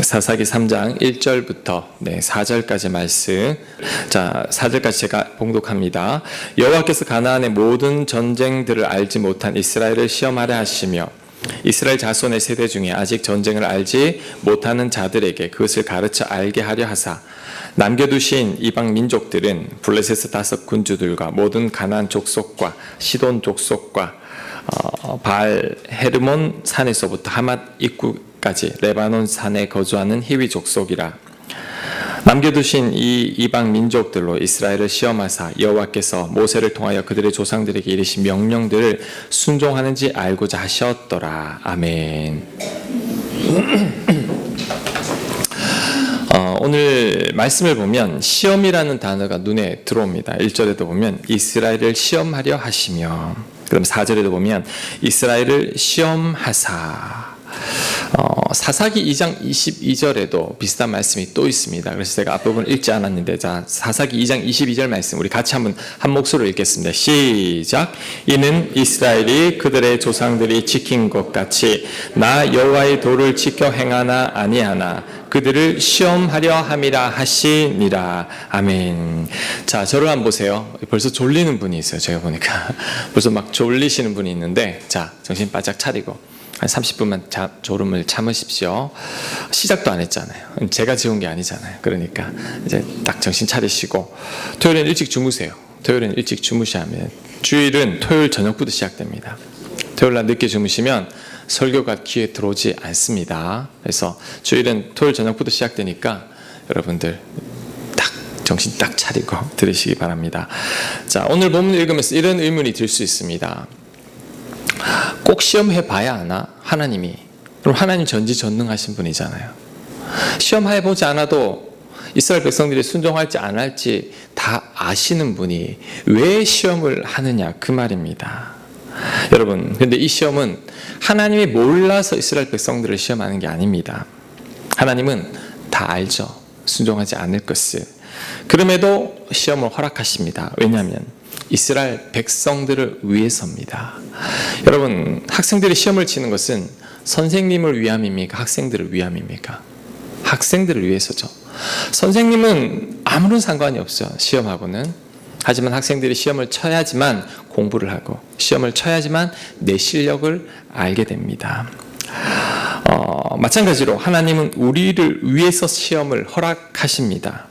사사기 3장 1절부터 4절까지 말씀. 자, 4절까지 제가 봉독합니다. 여호와께서 가나안의 모든 전쟁들을 알지 못한 이스라엘을 시험하려 하시며 이스라엘 자손의 세대 중에 아직 전쟁을 알지 못하는 자들에게 그것을 가르쳐 알게 하려 하사 남겨두신 이방 민족들은 블레셋 5 군주들과 모든 가나안 족속과 시돈 족속과 바알 헤르몬 산에서부터 하맛 입구까지 레바논 산에 거주하는 히위 족속이라. 남겨두신 이 이방 민족들로 이스라엘을 시험하사 여호와께서 모세를 통하여 그들의 조상들에게 이르신 명령들을 순종하는지 알고자 하셨더라. 아멘. 오늘 말씀을 보면 시험이라는 단어가 눈에 들어옵니다. 1절에도 보면 이스라엘을 시험하려 하시며, 그럼 4절에도 보면 이스라엘을 시험하사. 사사기 2장 22절에도 비슷한 말씀이 또 있습니다. 그래서 제가 앞부분 읽지 않았는데, 자, 사사기 2장 22절 말씀 우리 같이 한번 한 목소리로 읽겠습니다. 시작. 이는 이스라엘이 그들의 조상들이 지킨 것 같이 나 여호와의 도를 지켜 행하나 아니하나 그들을 시험하려 함이라 하시니라. 아멘. 자, 저를 한번 보세요. 벌써 졸리는 분이 있어요. 제가 보니까 벌써 막 졸리시는 분이 있는데, 자, 정신 바짝 차리고 한 30분만 졸음을 참으십시오. 시작도 안 했잖아요. 제가 지은 게 아니잖아요. 그러니까 이제 딱 정신 차리시고, 토요일엔 일찍 주무세요. 토요일엔 일찍 주무셔야 하면 주일은 토요일 저녁부터 시작됩니다. 토요일날 늦게 주무시면 설교가 귀에 들어오지 않습니다. 그래서 주일은 토요일 저녁부터 시작되니까 여러분들 딱 정신 딱 차리고 들으시기 바랍니다. 자, 오늘 본문을 읽으면서 이런 의문이 들 수 있습니다. 꼭 시험해 봐야 하나? 하나님이. 그럼 하나님 전지전능하신 분이잖아요. 시험해 보지 않아도 이스라엘 백성들이 순종할지 안 할지 다 아시는 분이 왜 시험을 하느냐, 그 말입니다. 여러분, 근데 이 시험은 하나님이 몰라서 이스라엘 백성들을 시험하는 게 아닙니다. 하나님은 다 알죠. 순종하지 않을 것을. 그럼에도 시험을 허락하십니다. 왜냐하면 이스라엘 백성들을 위해서입니다. 여러분, 학생들이 시험을 치는 것은 선생님을 위함입니까? 학생들을 위함입니까? 학생들을 위해서죠. 선생님은 아무런 상관이 없어요, 시험하고는. 하지만 학생들이 시험을 쳐야지만 공부를 하고 시험을 쳐야지만 내 실력을 알게 됩니다. 마찬가지로 하나님은 우리를 위해서 시험을 허락하십니다.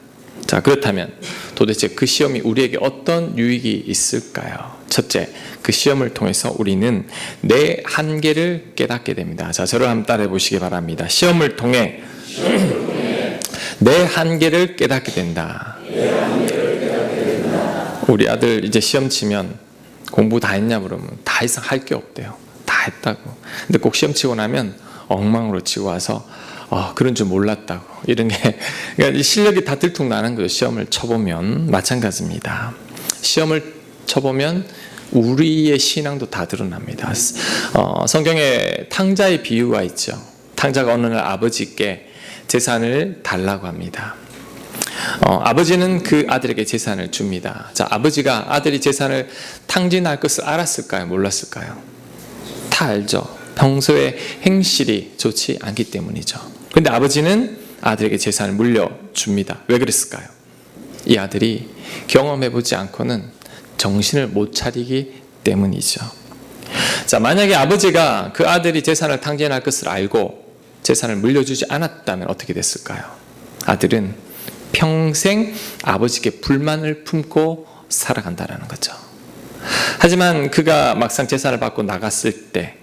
자, 그렇다면 도대체 그 시험이 우리에게 어떤 유익이 있을까요? 첫째, 그 시험을 통해서 우리는 내 한계를 깨닫게 됩니다. 자, 저를 한번 따라해 보시기 바랍니다. 시험을 통해 내 한계를 깨닫게 된다. 우리 아들 이제 시험 치면 공부 다 했냐 물으면 다 이상 할 게 없대요. 다 했다고. 근데 꼭 시험 치고 나면 엉망으로 치고 와서 그런 줄 몰랐다고. 이런 게, 그러니까 이 실력이 다 들통나는 거예요. 시험을 쳐보면. 마찬가지입니다. 시험을 쳐보면 우리의 신앙도 다 드러납니다. 성경에 탕자의 비유가 있죠. 탕자가 어느 날 아버지께 재산을 달라고 합니다. 아버지는 그 아들에게 재산을 줍니다. 자, 아버지가 아들이 재산을 탕진할 것을 알았을까요? 몰랐을까요? 다 알죠. 평소에 행실이 좋지 않기 때문이죠. 그런데 아버지는 아들에게 재산을 물려줍니다. 왜 그랬을까요? 이 아들이 경험해보지 않고는 정신을 못 차리기 때문이죠. 자, 만약에 아버지가 그 아들이 재산을 탕진할 것을 알고 재산을 물려주지 않았다면 어떻게 됐을까요? 아들은 평생 아버지께 불만을 품고 살아간다는 거죠. 하지만 그가 막상 재산을 받고 나갔을 때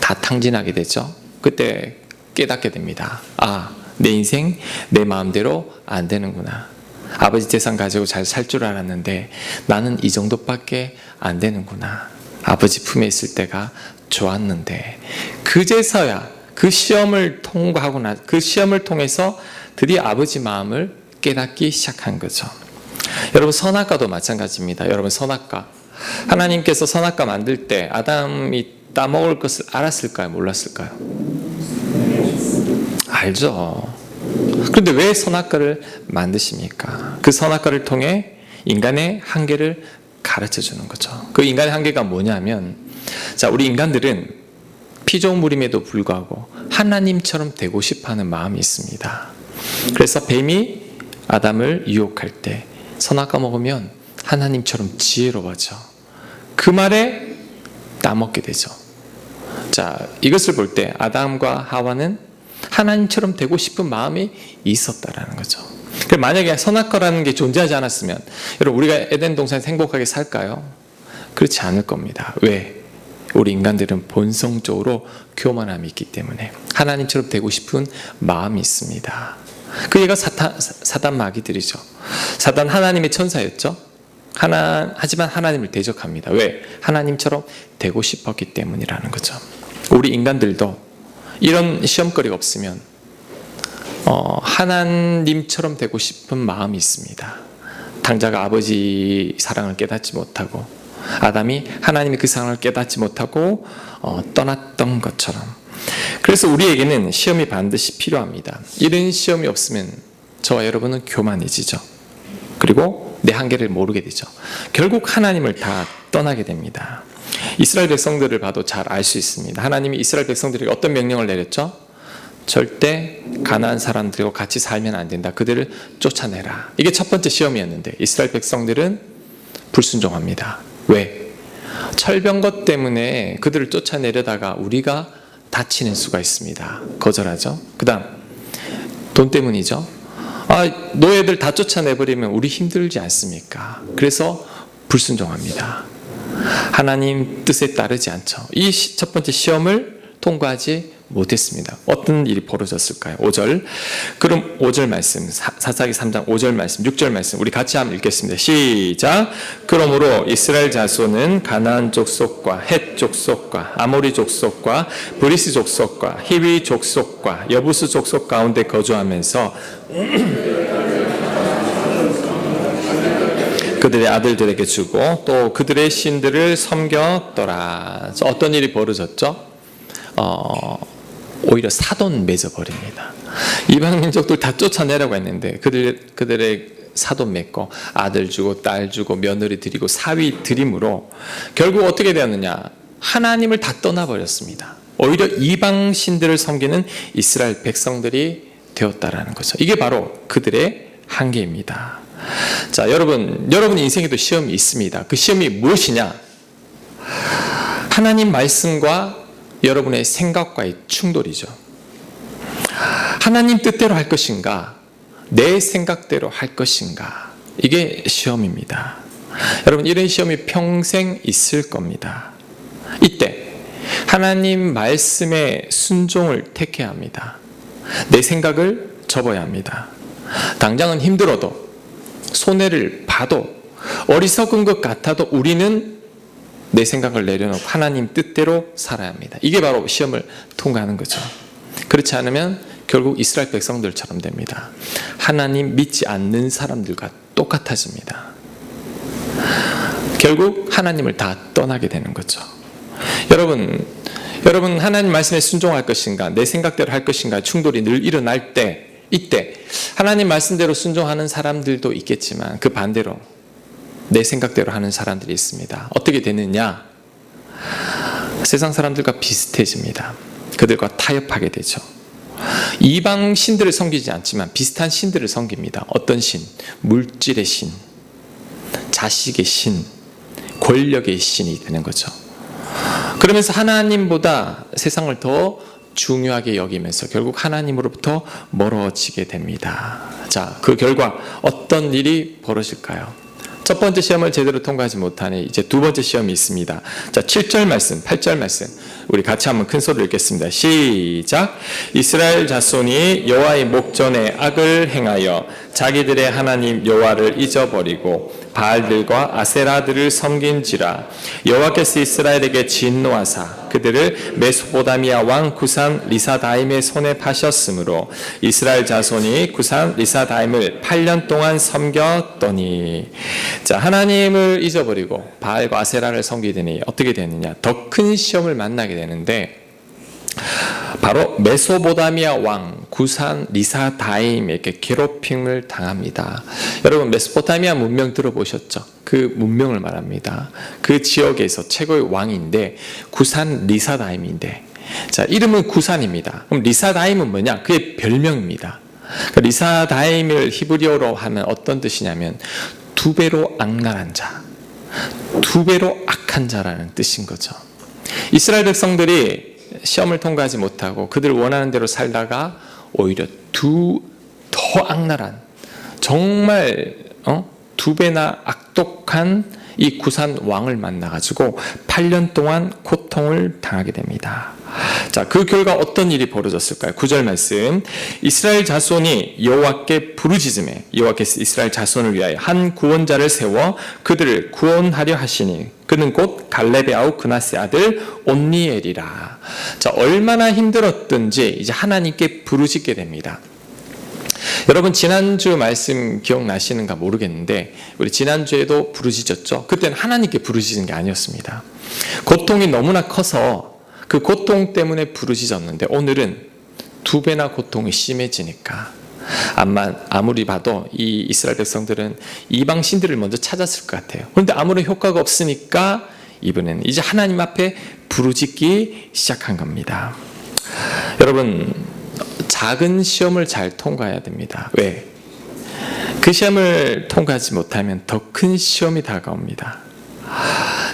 다 탕진하게 되죠. 그때 깨닫게 됩니다. 내 인생 내 마음대로 안 되는구나. 아버지 재산 가지고 잘 살 줄 알았는데 나는 이 정도밖에 안 되는구나. 아버지 품에 있을 때가 좋았는데. 그제서야 그 시험을 통과하고 그 시험을 통해서 드디어 아버지 마음을 깨닫기 시작한 거죠. 여러분, 선악과도 마찬가지입니다. 여러분, 선악과. 하나님께서 선악과 만들 때 아담이 따먹을 것을 알았을까요? 몰랐을까요? 알죠. 그런데 왜 선악과를 만드십니까? 그 선악과를 통해 인간의 한계를 가르쳐 주는 거죠. 그 인간의 한계가 뭐냐면, 자, 우리 인간들은 피조물임에도 불구하고 하나님처럼 되고 싶어하는 마음이 있습니다. 그래서 뱀이 아담을 유혹할 때 선악과 먹으면 하나님처럼 지혜로워져. 그 말에 따먹게 되죠. 자, 이것을 볼 때 아담과 하와는 하나님처럼 되고 싶은 마음이 있었다라는 거죠. 만약에 선악과라는 게 존재하지 않았으면 여러분 우리가 에덴 동산에서 행복하게 살까요? 그렇지 않을 겁니다. 왜? 우리 인간들은 본성적으로 교만함이 있기 때문에 하나님처럼 되고 싶은 마음이 있습니다. 그 얘가 사단 마귀들이죠. 사단 하나님의 천사였죠. 하지만 하나님을 대적합니다. 왜? 하나님처럼 되고 싶었기 때문이라는 거죠. 우리 인간들도 이런 시험거리가 없으면 하나님처럼 되고 싶은 마음이 있습니다. 당자가 아버지 사랑을 깨닫지 못하고 아담이 하나님의 그 사랑을 깨닫지 못하고 떠났던 것처럼. 그래서 우리에게는 시험이 반드시 필요합니다. 이런 시험이 없으면 저와 여러분은 교만해지죠. 그리고 내 한계를 모르게 되죠. 결국 하나님을 다 떠나게 됩니다. 이스라엘 백성들을 봐도 잘 알 수 있습니다. 하나님이 이스라엘 백성들에게 어떤 명령을 내렸죠? 절대 가나안 사람들과 같이 살면 안 된다. 그들을 쫓아내라. 이게 첫 번째 시험이었는데 이스라엘 백성들은 불순종합니다. 왜? 철병거 때문에 그들을 쫓아내려다가 우리가 다치는 수가 있습니다. 거절하죠. 그 다음 돈 때문이죠. 노예들 다 쫓아내버리면 우리 힘들지 않습니까? 그래서 불순종합니다. 하나님 뜻에 따르지 않죠. 이 첫 번째 시험을 통과하지 못했습니다. 어떤 일이 벌어졌을까요? 5절. 그럼 5절 말씀, 사사기 3장 5절 말씀, 6절 말씀 우리 같이 한번 읽겠습니다. 시작. 그러므로 이스라엘 자손은 가나안 족속과 헷 족속과 아모리 족속과 브리스 족속과 히위 족속과 여부스 족속 가운데 거주하면서 그들의 아들들에게 주고 또 그들의 신들을 섬겼더라. 어떤 일이 벌어졌죠? 오히려 사돈 맺어 버립니다. 이방 민족들 다 쫓아내라고 했는데 그들의 사돈 맺고 아들 주고 딸 주고 며느리 드리고 사위 드림으로 결국 어떻게 되었느냐? 하나님을 다 떠나버렸습니다. 오히려 이방 신들을 섬기는 이스라엘 백성들이 되었다라는 거죠. 이게 바로 그들의 한계입니다. 자, 여러분 인생에도 시험이 있습니다. 그 시험이 무엇이냐? 하나님 말씀과 여러분의 생각과의 충돌이죠. 하나님 뜻대로 할 것인가? 내 생각대로 할 것인가? 이게 시험입니다. 여러분 이런 시험이 평생 있을 겁니다. 이때 하나님 말씀의 순종을 택해야 합니다. 내 생각을 접어야 합니다. 당장은 힘들어도 손해를 봐도 어리석은 것 같아도 우리는 내 생각을 내려놓고 하나님 뜻대로 살아야 합니다. 이게 바로 시험을 통과하는 거죠. 그렇지 않으면 결국 이스라엘 백성들처럼 됩니다. 하나님 믿지 않는 사람들과 똑같아집니다. 결국 하나님을 다 떠나게 되는 거죠. 여러분 하나님 말씀에 순종할 것인가 내 생각대로 할 것인가 충돌이 늘 일어날 때 이때 하나님 말씀대로 순종하는 사람들도 있겠지만 그 반대로 내 생각대로 하는 사람들이 있습니다. 어떻게 되느냐? 세상 사람들과 비슷해집니다. 그들과 타협하게 되죠. 이방 신들을 섬기지 않지만 비슷한 신들을 섬깁니다. 어떤 신? 물질의 신, 자식의 신, 권력의 신이 되는 거죠. 그러면서 하나님보다 세상을 더 중요하게 여기면서 결국 하나님으로부터 멀어지게 됩니다. 자, 그 결과 어떤 일이 벌어질까요? 첫 번째 시험을 제대로 통과하지 못하니 이제 두 번째 시험이 있습니다. 자, 7절 말씀, 8절 말씀 우리 같이 한번 큰 소리로 읽겠습니다. 시작. 이스라엘 자손이 여호와의 목전에 악을 행하여 자기들의 하나님 여호와를 잊어버리고 바알들과 아세라들을 섬긴지라. 여호와께서 이스라엘에게 진노하사 그들을 메소포다미아 왕 구산 리사다임의 손에 파셨으므로 이스라엘 자손이 구산 리사다임을 8년 동안 섬겼더니. 자, 하나님을 잊어버리고 바알과 아세라를 섬기더니 어떻게 되느냐? 더 큰 시험을 만나게 되는데 바로 메소포다미아 왕 구산 리사다임에게 괴롭힘을 당합니다. 여러분 메소포타미아 문명 들어보셨죠? 그 문명을 말합니다. 그 지역에서 최고의 왕인데 구산 리사다임인데 자, 이름은 구산입니다. 그럼 리사다임은 뭐냐? 그게 별명입니다. 리사다임을 히브리어로 하면 어떤 뜻이냐면 두 배로 악랄한 자, 두 배로 악한 자라는 뜻인 거죠. 이스라엘 백성들이 시험을 통과하지 못하고 그들 원하는 대로 살다가 오히려 더 악랄한, 정말 두 배나 악독한 이 구산 왕을 만나가지고 8년 동안 고통을 당하게 됩니다. 자, 그 결과 어떤 일이 벌어졌을까요? 9절 말씀. 이스라엘 자손이 여호와께 부르짖음에 여호와께서 이스라엘 자손을 위하여 한 구원자를 세워 그들을 구원하려 하시니 그는 곧 갈렙의 아우 그나스의 아들 온니엘이라. 자, 얼마나 힘들었든지 이제 하나님께 부르짖게 됩니다. 여러분 지난주 말씀 기억나시는가 모르겠는데 우리 지난주에도 부르짖었죠. 그때는 하나님께 부르짖은 게 아니었습니다. 고통이 너무나 커서 그 고통 때문에 부르짖었는데 오늘은 두 배나 고통이 심해지니까 아무리 봐도 이 이스라엘 백성들은 이방 신들을 먼저 찾았을 것 같아요. 그런데 아무런 효과가 없으니까 이번에는 이제 하나님 앞에 부르짖기 시작한 겁니다. 여러분 작은 시험을 잘 통과해야 됩니다. 왜? 그 시험을 통과하지 못하면 더 큰 시험이 다가옵니다.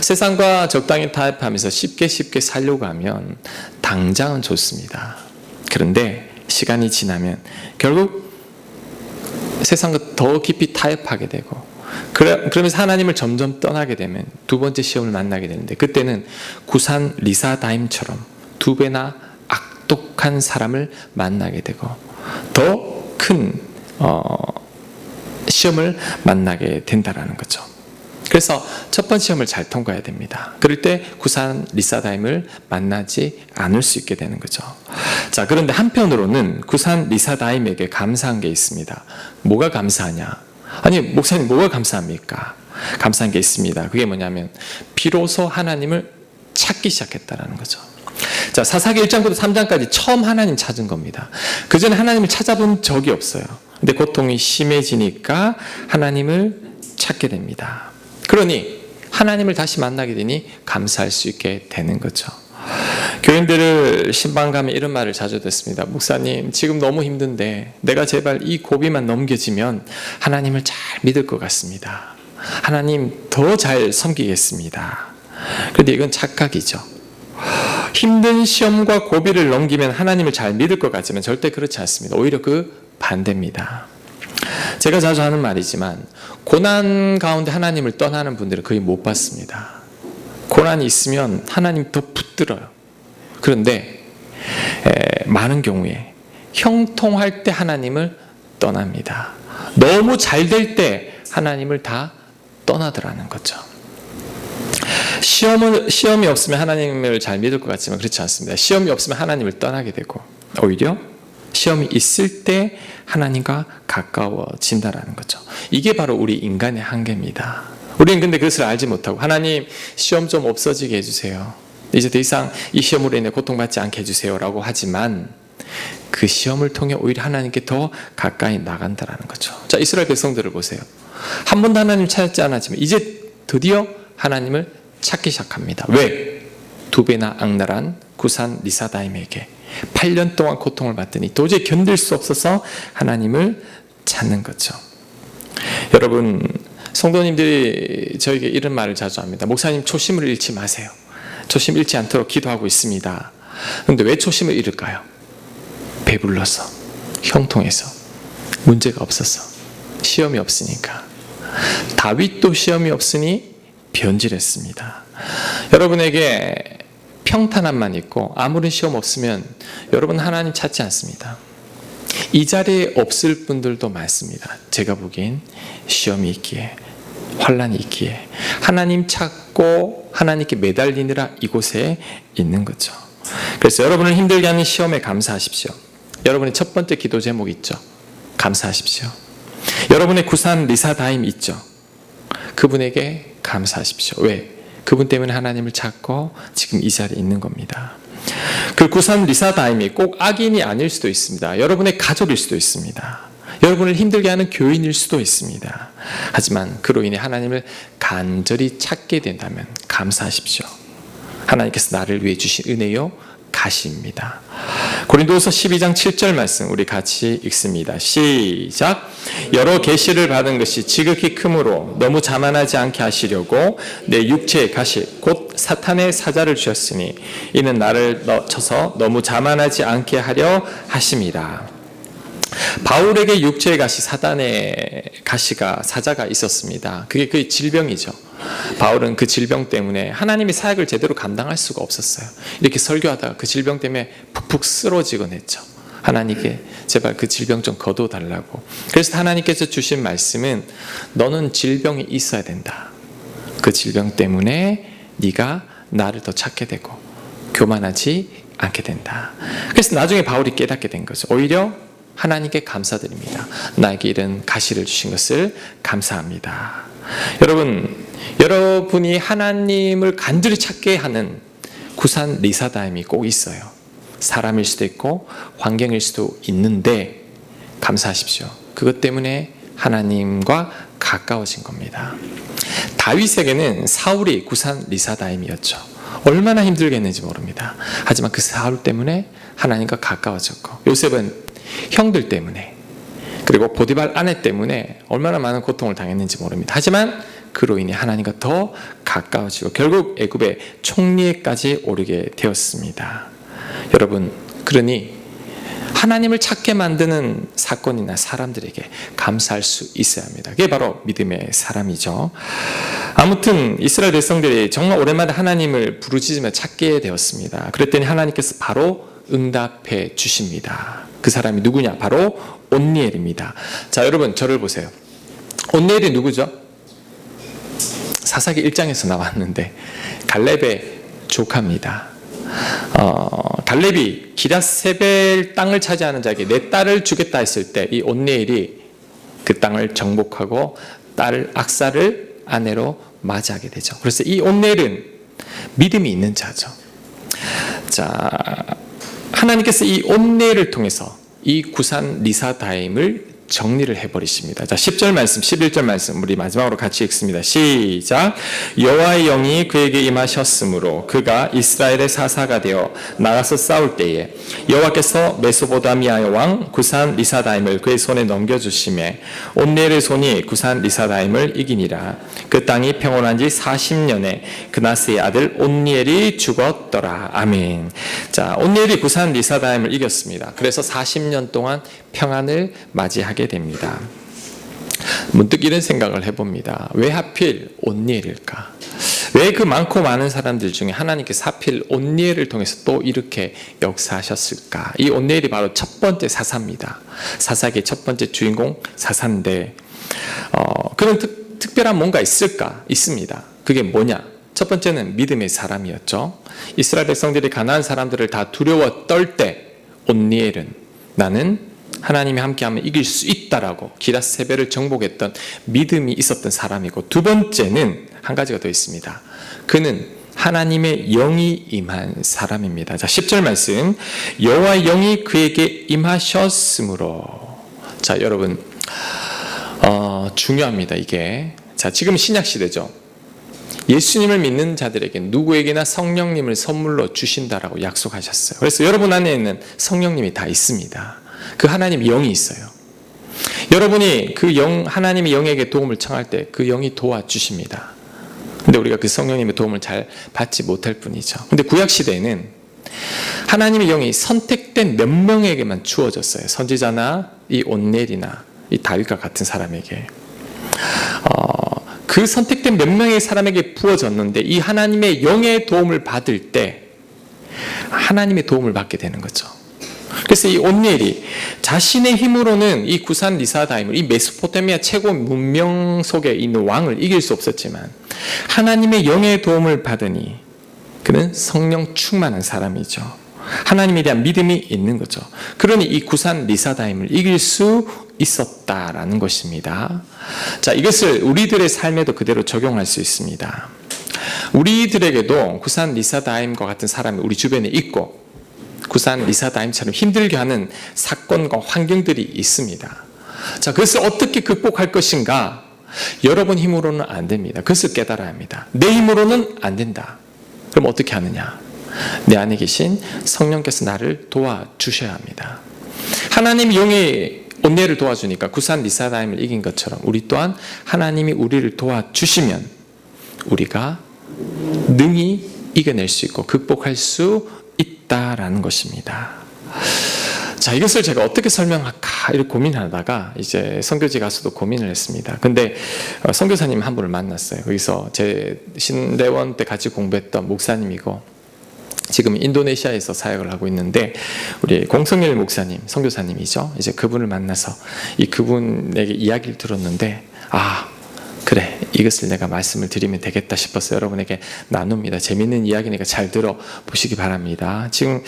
세상과 적당히 타협하면서 쉽게 살려고 하면 당장은 좋습니다. 그런데 시간이 지나면 결국 세상과 더 깊이 타협하게 되고 그러면서 하나님을 점점 떠나게 되면 두 번째 시험을 만나게 되는데 그때는 구산 리사다임처럼 두 배나 악독한 사람을 만나게 되고 더 큰 시험을 만나게 된다라는 거죠. 그래서 첫 번째 시험을 잘 통과해야 됩니다. 그럴 때 구산 리사다임을 만나지 않을 수 있게 되는 거죠. 자, 그런데 한편으로는 구산 리사다임에게 감사한 게 있습니다. 뭐가 감사하냐? 아니, 목사님 뭐가 감사합니까? 감사한 게 있습니다. 그게 뭐냐면 비로소 하나님을 찾기 시작했다라는 거죠. 자, 사사기 1장부터 3장까지 처음 하나님 찾은 겁니다. 그전에 하나님을 찾아본 적이 없어요. 근데 고통이 심해지니까 하나님을 찾게 됩니다. 그러니 하나님을 다시 만나게 되니 감사할 수 있게 되는 거죠. 교인들을 신방 가면 이런 말을 자주 듣습니다. 목사님 지금 너무 힘든데 내가 제발 이 고비만 넘겨지면 하나님을 잘 믿을 것 같습니다. 하나님 더 잘 섬기겠습니다. 그런데 이건 착각이죠. 힘든 시험과 고비를 넘기면 하나님을 잘 믿을 것 같지만 절대 그렇지 않습니다. 오히려 그 반대입니다. 제가 자주 하는 말이지만 고난 가운데 하나님을 떠나는 분들은 거의 못 봤습니다. 고난이 있으면 하나님 더 붙들어요. 그런데 많은 경우에 형통할 때 하나님을 떠납니다. 너무 잘 될 때 하나님을 다 떠나더라는 거죠. 시험이 없으면 하나님을 잘 믿을 것 같지만 그렇지 않습니다. 시험이 없으면 하나님을 떠나게 되고 오히려 시험이 있을 때 하나님과 가까워진다라는 거죠. 이게 바로 우리 인간의 한계입니다. 우리는 근데 그것을 알지 못하고 하나님 시험 좀 없어지게 해주세요. 이제 더 이상 이 시험으로 인해 고통받지 않게 해주세요 라고 하지만 그 시험을 통해 오히려 하나님께 더 가까이 나간다라는 거죠. 자, 이스라엘 백성들을 보세요. 한 번도 하나님 찾지 않았지만 이제 드디어 하나님을 찾기 시작합니다. 왜? 두 배나 악랄한 구산 리사다임에게 8년 동안 고통을 받더니 도저히 견딜 수 없어서 하나님을 찾는 거죠. 여러분 성도님들이 저에게 이런 말을 자주 합니다. 목사님 초심을 잃지 마세요. 초심 잃지 않도록 기도하고 있습니다. 그런데 왜 초심을 잃을까요? 배불러서, 형통해서, 문제가 없어서, 시험이 없으니까. 다윗도 시험이 없으니 변질했습니다. 여러분에게 평탄함만 있고 아무런 시험 없으면 여러분 하나님 찾지 않습니다. 이 자리에 없을 분들도 많습니다. 제가 보기엔 시험이 있기에 환난이 있기에 하나님 찾고 하나님께 매달리느라 이곳에 있는 거죠. 그래서 여러분을 힘들게 하는 시험에 감사하십시오. 여러분의 첫 번째 기도 제목 있죠. 감사하십시오. 여러분의 구산 리사다임 있죠. 그분에게 감사하십시오. 왜? 그분 때문에 하나님을 찾고 지금 이 자리에 있는 겁니다. 그 구산 리사다임이 꼭 악인이 아닐 수도 있습니다. 여러분의 가족일 수도 있습니다. 여러분을 힘들게 하는 교인일 수도 있습니다. 하지만 그로 인해 하나님을 간절히 찾게 된다면 감사하십시오. 하나님께서 나를 위해 주신 은혜요 가시입니다. 고린도후서 12장 7절 말씀 우리 같이 읽습니다. 시작. 여러 계시를 받은 것이 지극히 크므로 너무 자만하지 않게 하시려고 내 육체의 가시 곧 사탄의 사자를 주셨으니 이는 나를 쳐서 너무 자만하지 않게 하려 하심이라. 바울에게 육체의 가시, 사단의 가시가, 사자가 있었습니다. 그게 그 질병이죠. 바울은 그 질병 때문에 하나님의 사역을 제대로 감당할 수가 없었어요. 이렇게 설교하다가 그 질병 때문에 푹푹 쓰러지곤 했죠. 하나님께 제발 그 질병 좀 거둬달라고. 그래서 하나님께서 주신 말씀은 너는 질병이 있어야 된다. 그 질병 때문에 네가 나를 더 찾게 되고 교만하지 않게 된다. 그래서 나중에 바울이 깨닫게 된 거죠. 오히려 하나님께 감사드립니다. 나에게 이런 가시를 주신 것을 감사합니다. 여러분이 하나님을 간절히 찾게 하는 구산 리사다임이 꼭 있어요. 사람일 수도 있고 환경일 수도 있는데 감사하십시오. 그것 때문에 하나님과 가까워진 겁니다. 다윗에게는 사울이 구산 리사다임이었죠. 얼마나 힘들겠는지 모릅니다. 하지만 그 사울 때문에 하나님과 가까워졌고, 요셉은 형들 때문에, 그리고 보디발 아내 때문에 얼마나 많은 고통을 당했는지 모릅니다. 하지만 그로 인해 하나님과 더 가까워지고 결국 애굽의 총리에까지 오르게 되었습니다. 여러분, 그러니 하나님을 찾게 만드는 사건이나 사람들에게 감사할 수 있어야 합니다. 그게 바로 믿음의 사람이죠. 아무튼 이스라엘 백성들이 정말 오랜만에 하나님을 부르짖으며 찾게 되었습니다. 그랬더니 하나님께서 바로 응답해 주십니다. 그 사람이 누구냐? 바로 온니엘입니다. 자, 여러분 저를 보세요. 온니엘이 누구죠? 사사기 1장에서 나왔는데 갈렙의 조카입니다. 갈렙이 기럇세벨 땅을 차지하는 자에게 내 딸을 주겠다 했을 때 이 온니엘이 그 땅을 정복하고 딸 악사를 아내로 맞이하게 되죠. 그래서 이 온니엘은 믿음이 있는 자죠. 자, 하나님께서 이 온니엘을 통해서 이 구산 리사다임을 정리를 해버리십니다. 자, 10절 말씀, 11절 말씀 우리 마지막으로 같이 읽습니다. 시작. 여호와의 영이 그에게 임하셨으므로 그가 이스라엘의 사사가 되어 나가서 싸울 때에 여호와께서 메소포타미아의 왕 구산 리사다임을 그의 손에 넘겨주시매 온니엘의 손이 구산 리사다임을 이기니라. 그 땅이 평온한 지 40년에 그나스의 아들 온니엘이 죽었더라. 아멘. 자, 온니엘이 구산 리사다임을 이겼습니다. 그래서 40년 동안 평안을 맞이하게 됩니다. 문득 이런 생각을 해봅니다. 왜 하필 온니엘일까? 왜 그 많고 많은 사람들 중에 하나님께서 하필 온니엘을 통해서 또 이렇게 역사하셨을까? 이 온니엘이 바로 첫 번째 사사입니다. 사사기의 첫 번째 주인공 사사인데 그런 특별한 뭔가 있을까? 있습니다. 그게 뭐냐? 첫 번째는 믿음의 사람이었죠. 이스라엘 백성들이 가나안 사람들을 다 두려워 떨 때 온니엘은 나는 하나님이 함께하면 이길 수 있다라고 기럇세벨을 정복했던 믿음이 있었던 사람이고, 두 번째는 한 가지가 더 있습니다. 그는 하나님의 영이 임한 사람입니다. 자, 10절 말씀. 여호와의 영이 그에게 임하셨으므로. 자, 여러분 중요합니다. 이게. 자, 지금 신약 시대죠. 예수님을 믿는 자들에게 누구에게나 성령님을 선물로 주신다라고 약속하셨어요. 그래서 여러분 안에는 성령님이 다 있습니다. 그 하나님의 영이 있어요. 여러분이 그 하나님의 영에게 도움을 청할 때 그 영이 도와주십니다. 근데 우리가 그 성령님의 도움을 잘 받지 못할 뿐이죠. 근데 구약시대에는 하나님의 영이 선택된 몇 명에게만 주어졌어요. 선지자나 이 온니엘이나 이 다윗과 같은 사람에게. 그 선택된 몇 명의 사람에게 부어졌는데 이 하나님의 영의 도움을 받을 때 하나님의 도움을 받게 되는 거죠. 그래서 이 온니엘이 자신의 힘으로는 이 구산 리사다임을, 이 메소포타미아 최고 문명 속에 있는 왕을 이길 수 없었지만 하나님의 영의 도움을 받으니 그는 성령 충만한 사람이죠. 하나님에 대한 믿음이 있는 거죠. 그러니 이 구산 리사다임을 이길 수 있었다라는 것입니다. 자, 이것을 우리들의 삶에도 그대로 적용할 수 있습니다. 우리들에게도 구산 리사다임과 같은 사람이 우리 주변에 있고 구산 리사다임처럼 힘들게 하는 사건과 환경들이 있습니다. 자, 그것을 어떻게 극복할 것인가? 여러분 힘으로는 안 됩니다. 그것을 깨달아야 합니다. 내 힘으로는 안 된다. 그럼 어떻게 하느냐? 내 안에 계신 성령께서 나를 도와주셔야 합니다. 하나님이 용의 온내를 도와주니까 구산 리사다임을 이긴 것처럼 우리 또한 하나님이 우리를 도와주시면 우리가 능히 이겨낼 수 있고 극복할 수 있다라는 것입니다. 자, 이것을 제가 어떻게 설명할까 이렇게 고민하다가 이제 선교지 가서도 고민을 했습니다. 근데 선교사님 한 분을 만났어요. 거기서 제 신대원 때 같이 공부했던 목사님이고 지금 인도네시아에서 사역을 하고 있는데 우리 공성일 목사님, 선교사님이죠. 이제 그분을 만나서 이 그분에게 이야기를 들었는데 그래, 이것을 내가 말씀을 드리면 되겠다 싶어서 여러분에게 나눕니다. 재미있는 이야기니까 잘 들어보시기 바랍니다. 지금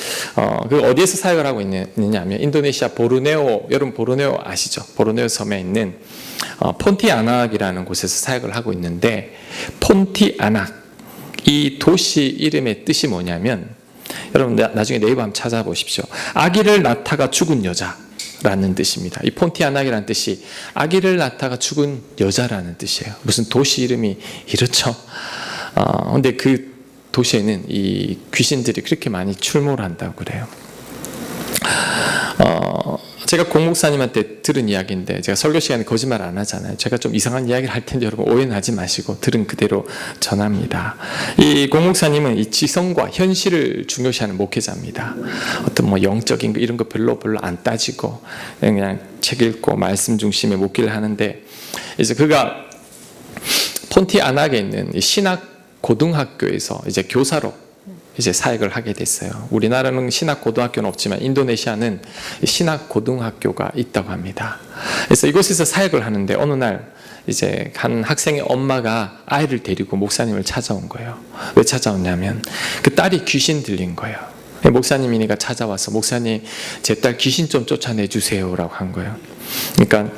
그 어디에서 사역을 하고 있느냐 하면 인도네시아 보르네오, 여러분 보르네오 아시죠? 보르네오 섬에 있는 폰티아낙이라는 곳에서 사역을 하고 있는데, 폰티아낙, 이 도시 이름의 뜻이 뭐냐면, 여러분 나중에 네이버 한번 찾아보십시오. 아기를 낳다가 죽은 여자라는 뜻입니다. 이 폰티아낙이라는 뜻이 아기를 낳다가 죽은 여자라는 뜻이에요. 무슨 도시 이름이 이렇죠? 근데 그 도시에는 이 귀신들이 그렇게 많이 출몰을 한다고 그래요. 제가 공목사님한테 들은 이야기인데, 제가 설교 시간에 거짓말 안 하잖아요. 제가 좀 이상한 이야기를 할 텐데 여러분 오해는 하지 마시고 들은 그대로 전합니다. 이 공목사님은 이 지성과 현실을 중요시하는 목회자입니다. 어떤 뭐 영적인 거 이런 거 별로 안 따지고 그냥 책 읽고 말씀 중심의 목회를 하는데, 이제 그가 폰티아낙에 있는 이 신학 고등학교에서 이제 교사로 이제 사역을 하게 됐어요. 우리나라는 신학 고등학교는 없지만 인도네시아는 신학 고등학교가 있다고 합니다. 그래서 이곳에서 사역을 하는데 어느 날 이제 한 학생의 엄마가 아이를 데리고 목사님을 찾아온 거예요. 왜 찾아왔냐면 그 딸이 귀신 들린 거예요. 목사님이니까 찾아와서 목사님, 제 딸 귀신 좀 쫓아내 주세요라고 한 거예요. 그러니까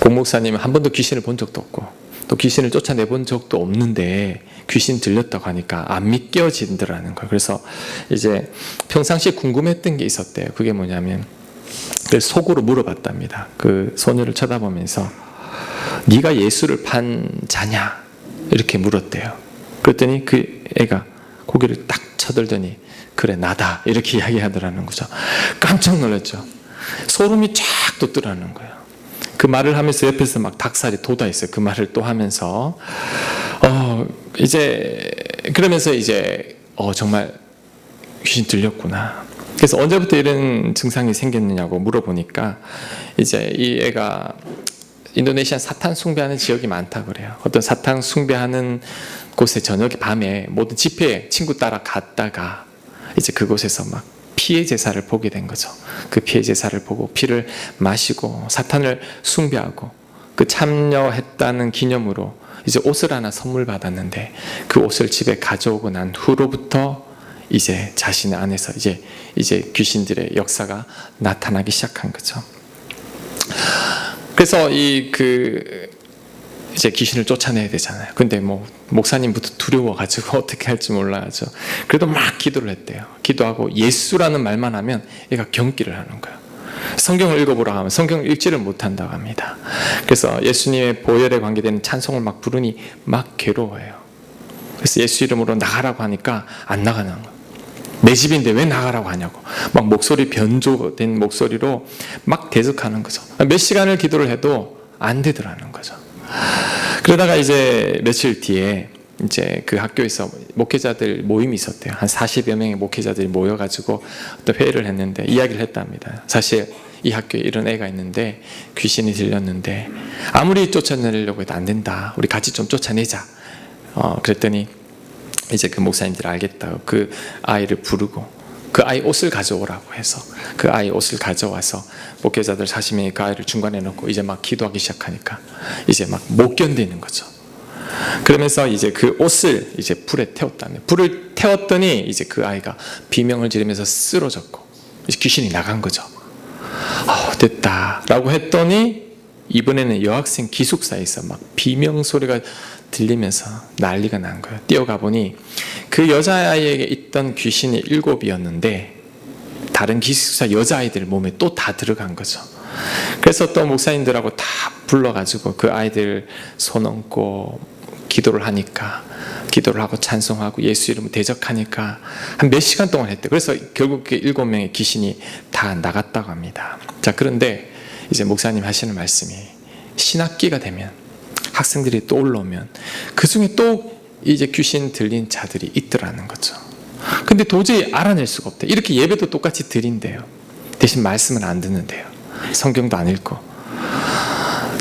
공 목사님은 한 번도 귀신을 본 적도 없고 또 귀신을 쫓아내본 적도 없는데 귀신 들렸다고 하니까 안 믿겨지더라는 거예요. 그래서 이제 평상시에 궁금했던 게 있었대요. 그게 뭐냐면 속으로 물어봤답니다. 그 소녀를 쳐다보면서 네가 예수를 판 자냐? 이렇게 물었대요. 그랬더니 그 애가 고개를 딱 쳐들더니 그래 나다 이렇게 이야기하더라는 거죠. 깜짝 놀랐죠. 소름이 쫙 돋더라는 거예요. 그 말을 하면서 옆에서 막 닭살이 돋아있어요. 그 말을 또 하면서 이제 그러면서 이제 정말 귀신 들렸구나. 그래서 언제부터 이런 증상이 생겼느냐고 물어보니까 이제 이 애가 인도네시아 사탄 숭배하는 지역이 많다 그래요. 어떤 사탄 숭배하는 곳에 저녁에 밤에 모든 집회에 친구 따라 갔다가 이제 그곳에서 막 피의 제사를 보게 된 거죠. 그 피의 제사를 보고 피를 마시고 사탄을 숭배하고 그 참여했다는 기념으로 이제 옷을 하나 선물 받았는데 그 옷을 집에 가져오고 난 후로부터 이제 자신의 안에서 이제 귀신들의 역사가 나타나기 시작한 거죠. 그래서 이제 귀신을 쫓아내야 되잖아요. 근데 뭐 목사님부터 두려워가지고 어떻게 할지 몰라가지고 그래도 막 기도를 했대요. 기도하고 예수라는 말만 하면 얘가 경기를 하는 거예요. 성경을 읽어보라 하면 성경을 읽지를 못한다고 합니다. 그래서 예수님의 보혈에 관계되는 찬송을 막 부르니 막 괴로워해요. 그래서 예수 이름으로 나가라고 하니까 안 나가는 거예요. 내 집인데 왜 나가라고 하냐고 막 목소리 변조된 목소리로 막 대적하는 거죠. 몇 시간을 기도를 해도 안 되더라는 거죠. 그러다가 이제 며칠 뒤에 이제 그 학교에서 목회자들 모임이 있었대요. 한 40여 명의 목회자들이 모여가지고 어떤 회의를 했는데 이야기를 했답니다. 사실 이 학교에 이런 애가 있는데 귀신이 들렸는데 아무리 쫓아내려고 해도 안 된다. 우리 같이 좀 쫓아내자. 그랬더니 이제 그 목사님들이 알겠다고 그 아이를 부르고 그 아이 옷을 가져오라고 해서 그 아이 옷을 가져와서 목회자들 40명이 그 아이를 중간에 놓고 이제 막 기도하기 시작하니까 이제 막 못 견디는 거죠. 그러면서 이제 그 옷을 이제 불에 태웠다며. 불을 태웠더니 이제 그 아이가 비명을 지르면서 쓰러졌고 이제 귀신이 나간 거죠. 됐다라고 했더니 이번에는 여학생 기숙사에서 막 비명 소리가 들리면서 난리가 난 거예요. 뛰어가 보니 그 여자아이에게 있던 귀신이 7이었는데 다른 기숙사 여자아이들 몸에 또 다 들어간 거죠. 그래서 또 목사님들하고 다 불러가지고 그 아이들 손 얹고 기도를 하고 찬송하고 예수 이름을 대적하니까 한 몇 시간 동안 했대. 그래서 결국 7명의 귀신이 다 나갔다고 합니다. 자, 그런데 이제 목사님 하시는 말씀이 신학기가 되면 학생들이 또 올라오면 그 중에 또 이제 귀신 들린 자들이 있더라는 거죠. 근데 도저히 알아낼 수가 없대. 이렇게 예배도 똑같이 드린대요. 대신 말씀은 안 듣는데요. 성경도 안 읽고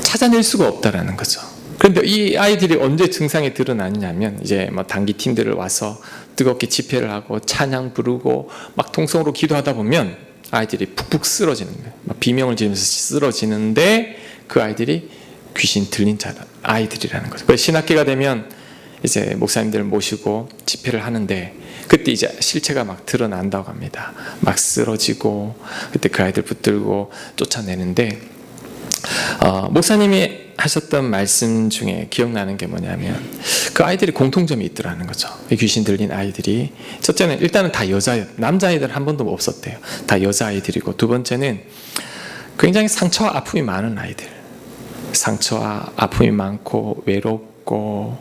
찾아낼 수가 없다라는 거죠. 그런데 이 아이들이 언제 증상이 드러나느냐면 이제 뭐 단기 팀들을 와서 뜨겁게 집회를 하고 찬양 부르고 막 통성으로 기도하다 보면 아이들이 푹푹 쓰러지는 거예요. 막 비명을 지르면서 쓰러지는데 그 아이들이 귀신 들린 아이들이라는 거죠. 그래서 신학기가 되면 이제 목사님들을 모시고 집회를 하는데 그때 이제 실체가 막 드러난다고 합니다. 막 쓰러지고 그때 그 아이들 붙들고 쫓아내는데 목사님이 하셨던 말씀 중에 기억나는 게 뭐냐면 그 아이들이 공통점이 있더라는 거죠. 귀신 들린 아이들이 첫째는 일단은 다 여자예요. 남자아이들 한 번도 없었대요. 다 여자아이들이고 두 번째는 굉장히 상처와 아픔이 많은 아이들. 상처와 아픔이 많고 외롭고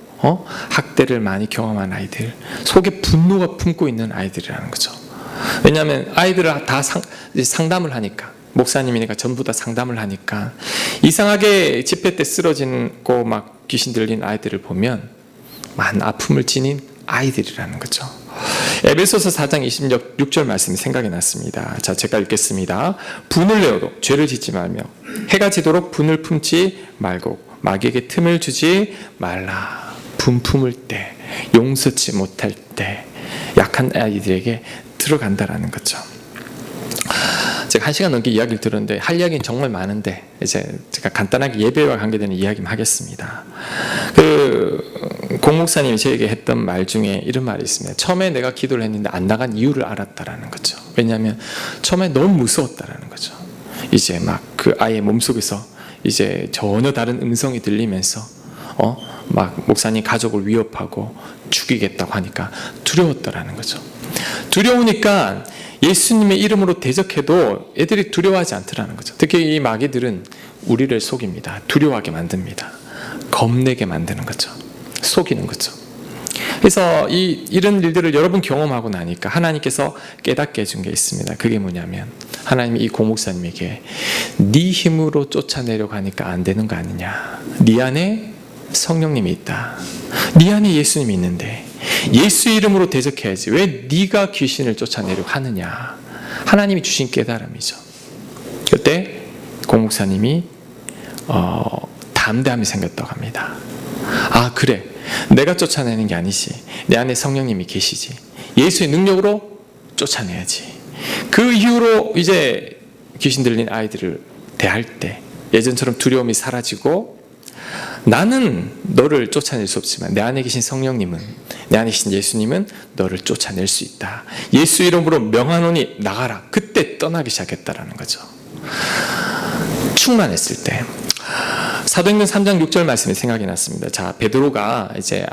학대를 많이 경험한 아이들, 속에 분노가 품고 있는 아이들이라는 거죠. 왜냐하면 아이들을 다 상담을 하니까 목사님이니까 전부 다 상담을 하니까 이상하게 집회 때 쓰러지고 막 귀신 들린 아이들을 보면 많은 아픔을 지닌 아이들이라는 거죠. 에베소서 4장 26절 말씀이 생각이 났습니다. 자, 제가 읽겠습니다. 분을 내어도 죄를 짓지 말며 해가 지도록 분을 품지 말고 마귀에게 틈을 주지 말라. 분 품을 때, 용서치 못할 때 약한 아이들에게 들어간다라는 거죠. 제가 1시간 넘게 이야기를 들었는데 할 이야기는 정말 많은데 이제 제가 간단하게 예배와 관계되는 이야기만 하겠습니다. 공 목사님이 저에게 했던 말 중에 이런 말이 있습니다. 처음에 내가 기도를 했는데 안 나간 이유를 알았다라는 거죠. 왜냐하면 처음에 너무 무서웠다라는 거죠. 이제 막 그 아이의 몸속에서 이제 전혀 다른 음성이 들리면서 막 목사님 가족을 위협하고 죽이겠다고 하니까 두려웠다라는 거죠. 두려우니까 예수님의 이름으로 대적해도 애들이 두려워하지 않더라는 거죠. 특히 이 마귀들은 우리를 속입니다. 두려워하게 만듭니다. 겁내게 만드는 거죠. 속이는 거죠. 그래서 이런 일들을 여러 번 경험하고 나니까 하나님께서 깨닫게 해준 게 있습니다. 그게 뭐냐면 하나님이 이 고목사님에게 네 힘으로 쫓아내려고 하니까 안 되는 거 아니냐. 네 안에 성령님이 있다. 네 안에 예수님이 있는데 예수 이름으로 대적해야지. 왜 네가 귀신을 쫓아내려고 하느냐. 하나님이 주신 깨달음이죠. 그때 고목사님이 담대함이 생겼다고 합니다. 아, 그래. 내가 쫓아내는 게 아니지. 내 안에 성령님이 계시지. 예수의 능력으로 쫓아내야지. 그 이후로 이제 귀신 들린 아이들을 대할 때 예전처럼 두려움이 사라지고 나는 너를 쫓아낼 수 없지만 내 안에 계신 성령님은, 내 안에 계신 예수님은 너를 쫓아낼 수 있다. 예수 이름으로 명하노니 나가라. 그때 떠나기 시작했다라는 거죠. 충만했을 때. 사도행전 3장 6절 말씀이 생각이 났습니다. 자, 베드로가 이제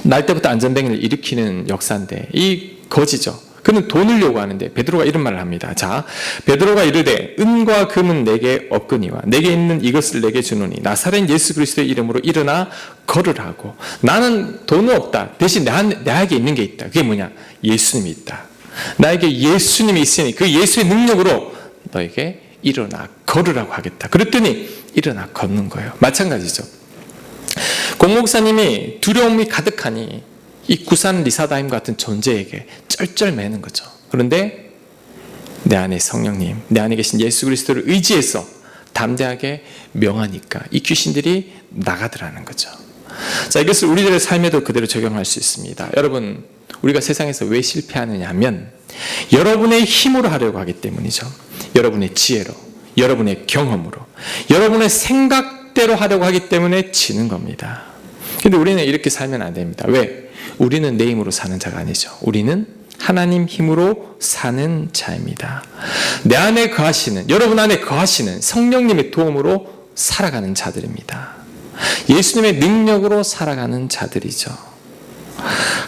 날 때부터 안전뱅이를 일으키는 역사인데 이 거지죠. 그는 돈을 요구하는데 베드로가 이런 말을 합니다. 자, 베드로가 이르되 은과 금은 내게 없거니와 내게 있는 이것을 내게 주노니 나사렛 예수 그리스도의 이름으로 일어나 걸으라고. 나는 돈은 없다. 대신 나에게 있는 게 있다. 그게 뭐냐? 예수님이 있다. 나에게 예수님이 있으니 그 예수의 능력으로 너에게 일어나 걸으라고 하겠다. 그랬더니 일어나 걷는 거예요. 마찬가지죠. 공 목사님이 두려움이 가득하니 이 구산 리사다임 같은 존재에게 쩔쩔매는 거죠. 그런데 내 안에 성령님, 내 안에 계신 예수 그리스도를 의지해서 담대하게 명하니까 이 귀신들이 나가더라는 거죠. 자, 이것을 우리들의 삶에도 그대로 적용할 수 있습니다. 여러분, 우리가 세상에서 왜 실패하느냐 하면 여러분의 힘으로 하려고 하기 때문이죠. 여러분의 지혜로, 여러분의 경험으로, 여러분의 생각대로 하려고 하기 때문에 지는 겁니다. 근데 우리는 이렇게 살면 안 됩니다. 왜? 우리는 내 힘으로 사는 자가 아니죠. 우리는 하나님 힘으로 사는 자입니다. 내 안에 거하시는, 여러분 안에 거하시는 성령님의 도움으로 살아가는 자들입니다. 예수님의 능력으로 살아가는 자들이죠.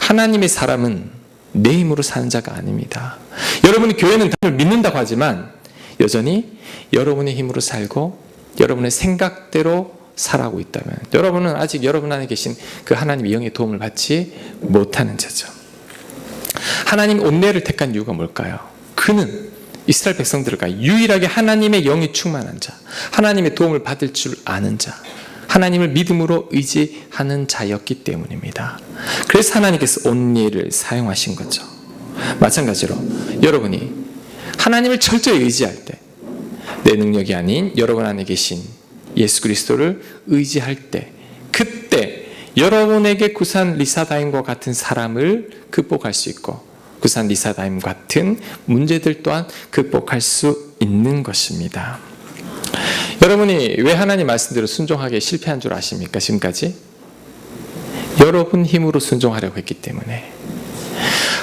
하나님의 사람은 내 힘으로 사는 자가 아닙니다. 여러분이 교회는 당을 믿는다고 하지만 여전히 여러분의 힘으로 살고 여러분의 생각대로 살아가고 있다면 여러분은 아직 여러분 안에 계신 그 하나님의 영의 도움을 받지 못하는 자죠. 하나님 온내를 택한 이유가 뭘까요? 그는 이스라엘 백성들과 유일하게 하나님의 영이 충만한 자, 하나님의 도움을 받을 줄 아는 자, 하나님을 믿음으로 의지하는 자였기 때문입니다. 그래서 하나님께서 온니를 사용하신 거죠. 마찬가지로 여러분이 하나님을 철저히 의지할 때, 내 능력이 아닌 여러분 안에 계신 예수 그리스도를 의지할 때, 그때 여러분에게 구산 리사다임과 같은 사람을 극복할 수 있고 구산 리사다임 같은 문제들 또한 극복할 수 있는 것입니다. 여러분이 왜 하나님 말씀대로 순종하기에 실패한 줄 아십니까? 지금까지 여러분 힘으로 순종하려고 했기 때문에.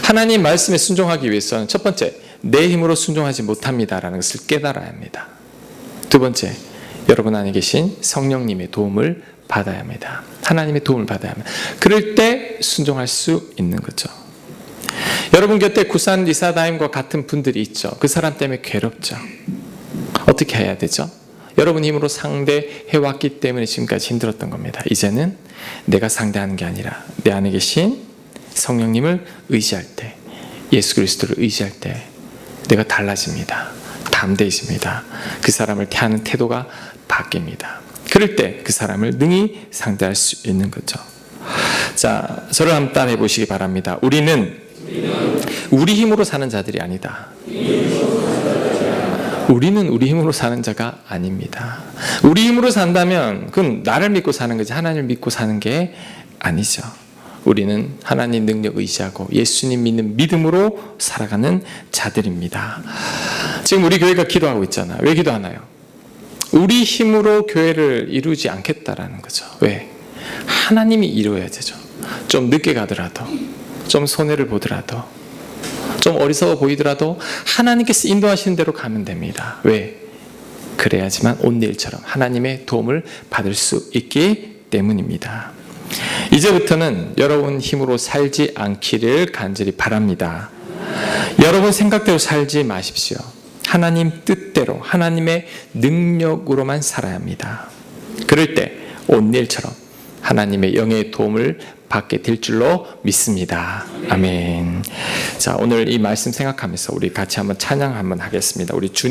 하나님 말씀에 순종하기 위해서는 첫 번째, 내 힘으로 순종하지 못합니다라는 것을 깨달아야 합니다. 두 번째, 여러분 안에 계신 성령님의 도움을 받아야 합니다. 하나님의 도움을 받아야 합니다. 그럴 때 순종할 수 있는 거죠. 여러분 곁에 구산 리사다임과 같은 분들이 있죠. 그 사람 때문에 괴롭죠. 어떻게 해야 되죠? 여러분 힘으로 상대해왔기 때문에 지금까지 힘들었던 겁니다. 이제는 내가 상대하는 게 아니라 내 안에 계신 성령님을 의지할 때, 예수 그리스도를 의지할 때 내가 달라집니다. 담대해집니다. 그 사람을 대하는 태도가 바뀝니다. 그럴 때 그 사람을 능히 상대할 수 있는 거죠. 자, 저를 한번 따라해 보시기 바랍니다. 우리는 우리 힘으로 사는 자들이 아니다. 우리는 우리 힘으로 사는 자가 아닙니다. 우리 힘으로 산다면 그건 나를 믿고 사는 거지 하나님을 믿고 사는 게 아니죠. 우리는 하나님 능력 의지하고 예수님 믿는 믿음으로 살아가는 자들입니다. 지금 우리 교회가 기도하고 있잖아요. 왜 기도하나요? 우리 힘으로 교회를 이루지 않겠다라는 거죠. 왜? 하나님이 이루어야 되죠. 좀 늦게 가더라도, 좀 손해를 보더라도, 좀 어리석어 보이더라도 하나님께서 인도하시는 대로 가면 됩니다. 왜? 그래야지만 온내일처럼 하나님의 도움을 받을 수 있기 때문입니다. 이제부터는 여러분 힘으로 살지 않기를 간절히 바랍니다. 여러분 생각대로 살지 마십시오. 하나님 뜻대로 하나님의 능력으로만 살아야 합니다. 그럴 때 온내일처럼 하나님의 영의 도움을 받게 될 줄로 믿습니다. 아멘. 자, 오늘 이 말씀 생각하면서 우리 같이 한번 찬양 한번 하겠습니다. 우리 주님